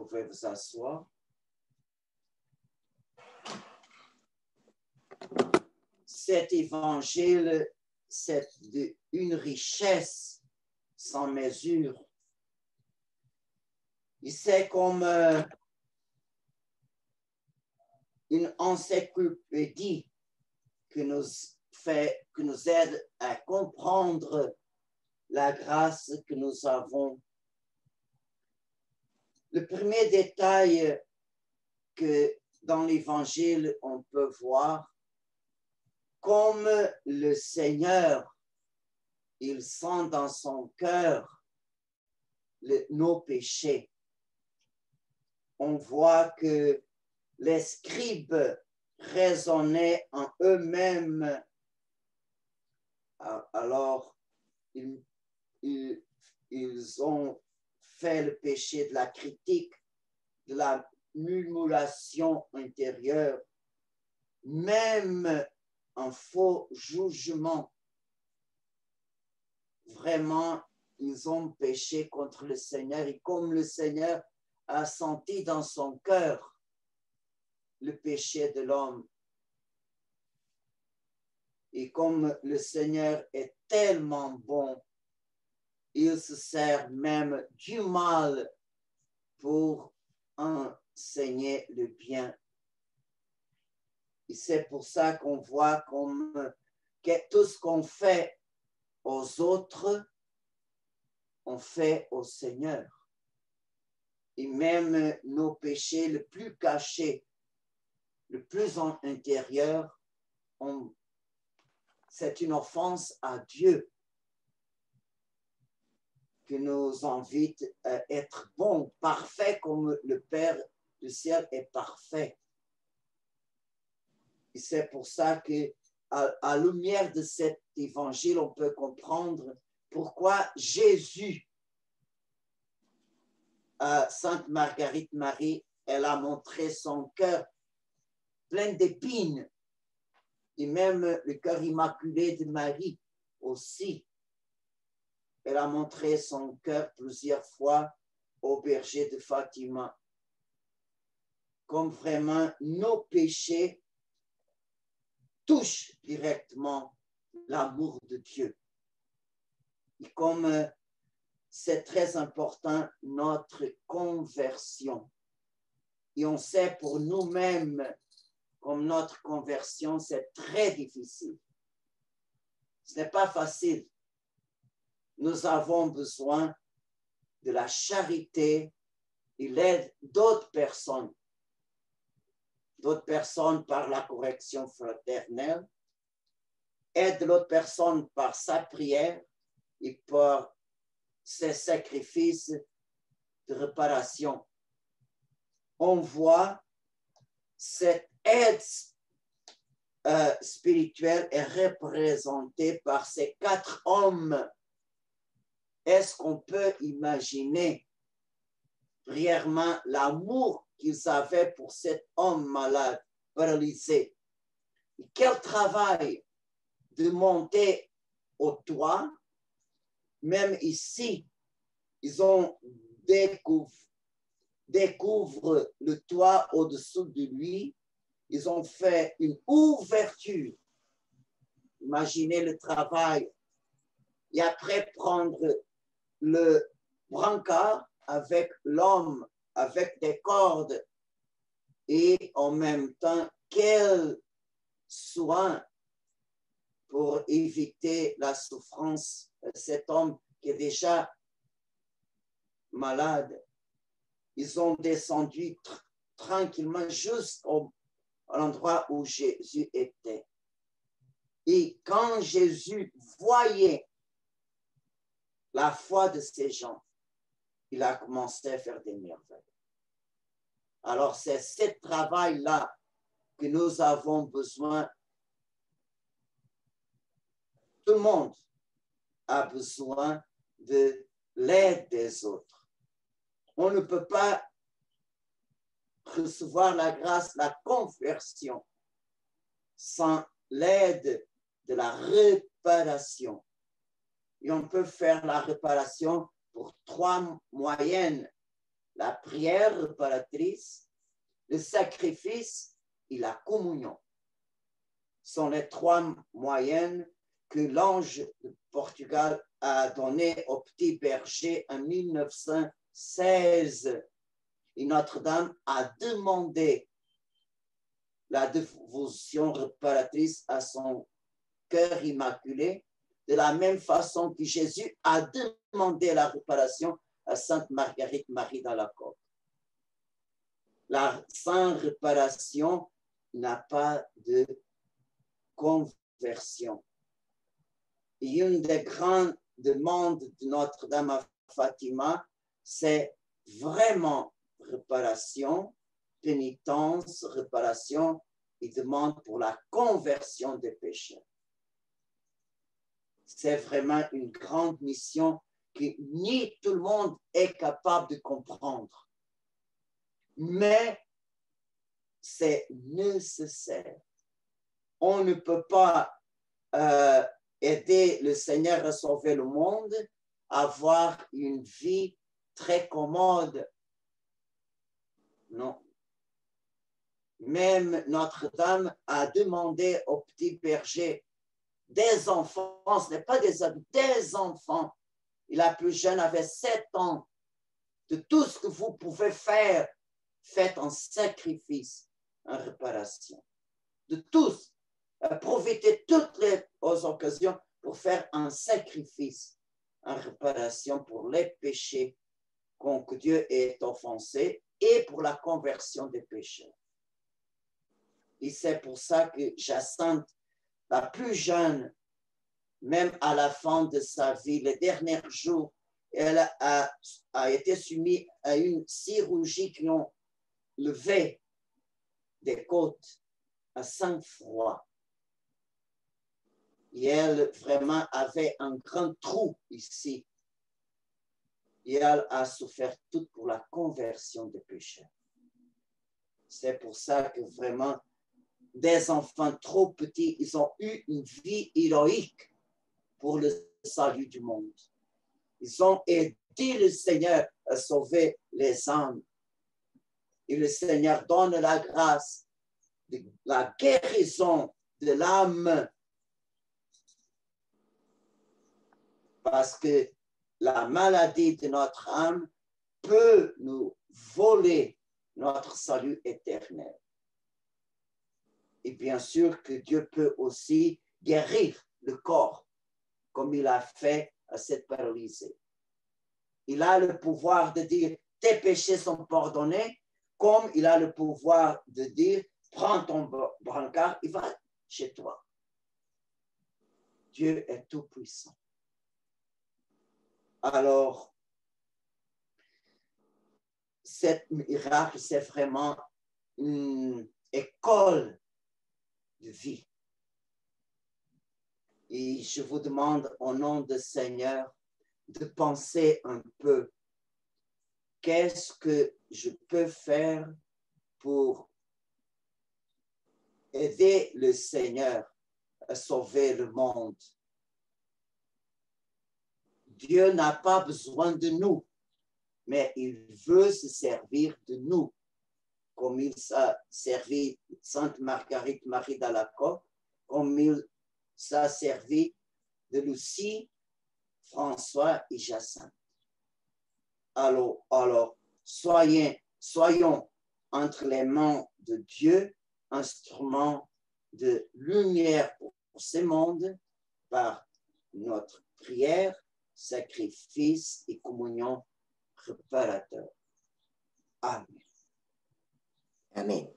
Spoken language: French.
pouvez vous asseoir. Cet évangile, c'est une richesse sans mesure. Et c'est comme une encyclopédie qui nous aide à comprendre la grâce que nous avons. Le premier détail que dans l'Évangile, on peut voir, comme le Seigneur, il sent dans son cœur nos péchés. On voit que les scribes raisonnaient en eux-mêmes. Alors, ils ont fait le péché de la critique, de la murmuration intérieure, même un faux jugement. Vraiment, ils ont péché contre le Seigneur et comme le Seigneur a senti dans son cœur le péché de l'homme. Et comme le Seigneur est tellement bon, il se sert même du mal pour enseigner le bien. Et c'est pour ça qu'on voit que tout ce qu'on fait aux autres, on fait au Seigneur. Et même nos péchés les plus cachés, le plus en intérieur, c'est une offense à Dieu qui nous invite à être bons, parfaits comme le Père du ciel est parfait. Et c'est pour ça que, à la lumière de cet évangile, on peut comprendre pourquoi Jésus, Sainte Marguerite Marie, elle a montré son cœur plein d'épines, et même le cœur immaculé de Marie aussi. Elle a montré son cœur plusieurs fois au berger de Fatima, comme vraiment nos péchés touchent directement l'amour de Dieu. Et comme c'est très important, notre conversion. Et on sait pour nous-mêmes, comme notre conversion, c'est très difficile. Ce n'est pas facile. Nous avons besoin de la charité et l'aide d'autres personnes. D'autres personnes par la correction fraternelle, aide l'autre personne par sa prière et par ses sacrifices de réparation. On voit cette aide spirituelle est représentée par ces 4 hommes. Est-ce qu'on peut imaginer brièvement l'amour qu'ils avaient pour cet homme malade, paralysé? Et quel travail de monter au toit. Même ici, ils ont découvrent le toit au-dessous de lui. Ils ont fait une ouverture. Imaginez le travail. Et après prendre le brancard avec l'homme, avec des cordes. Et en même temps, quel soin pour éviter la souffrance de cet homme qui est déjà malade. Ils ont descendu tranquillement jusqu'à l'endroit où Jésus était. Et quand Jésus voyait la foi de ces gens, il a commencé à faire des merveilles. Alors, c'est ce travail-là que nous avons besoin. Tout le monde a besoin de l'aide des autres. On ne peut pas recevoir la grâce, la conversion, sans l'aide de la réparation. Et on peut faire la réparation pour 3 moyens. la prière réparatrice, le sacrifice et la communion sont les trois moyens que l'ange de Portugal a donné au petit berger en 1916. Et Notre-Dame a demandé la dévotion réparatrice à son cœur immaculé, de la même façon que Jésus a demandé la réparation à Sainte Marguerite Marie d'Alacoque. La sans réparation n'a pas de conversion. Et une des grandes demandes de Notre-Dame à Fatima, c'est vraiment réparation, pénitence, réparation et demande pour la conversion des pécheurs. C'est vraiment une grande mission que ni tout le monde est capable de comprendre. Mais c'est nécessaire. On ne peut pas aider le Seigneur à sauver le monde, avoir une vie très commode. Non. Même Notre-Dame a demandé aux petits bergers, des enfants, ce n'est pas des adultes, des enfants. Et la plus jeune avait 7 ans. De tout ce que vous pouvez faire, faites en sacrifice, en réparation. De tous. Profitez toutes les occasions pour faire un sacrifice en réparation pour les péchés que Dieu est offensé et pour la conversion des pécheurs. Et c'est pour ça que Jacinthe, la plus jeune, même à la fin de sa vie, les derniers jours, elle a été soumise à une chirurgie qui ont levé des côtes à sang-froid. Et elle vraiment avait un grand trou ici. Et elle a souffert tout pour la conversion des pécheurs. C'est pour ça que vraiment, des enfants trop petits, ils ont eu une vie héroïque pour le salut du monde. Ils ont aidé le Seigneur à sauver les âmes. Et le Seigneur donne la grâce de la guérison de l'âme. Parce que la maladie de notre âme peut nous voler notre salut éternel. Et bien sûr que Dieu peut aussi guérir le corps, comme il a fait à cette paralysée. Il a le pouvoir de dire, tes péchés sont pardonnés, comme il a le pouvoir de dire, prends ton brancard et va chez toi. Dieu est tout puissant. Alors, cette miracle, c'est vraiment une école de vie. Et je vous demande au nom du Seigneur de penser un peu, qu'est-ce que je peux faire pour aider le Seigneur à sauver le monde? Dieu n'a pas besoin de nous, mais il veut se servir de nous, comme il s'est servi Sainte Marguerite Marie d'Alacoque, comme il s'est servi de Lucie, François et Jacinthe. Alors soyons entre les mains de Dieu, instruments de lumière pour ce monde, par notre prière, sacrifice et communion réparateur. Amen. Amen.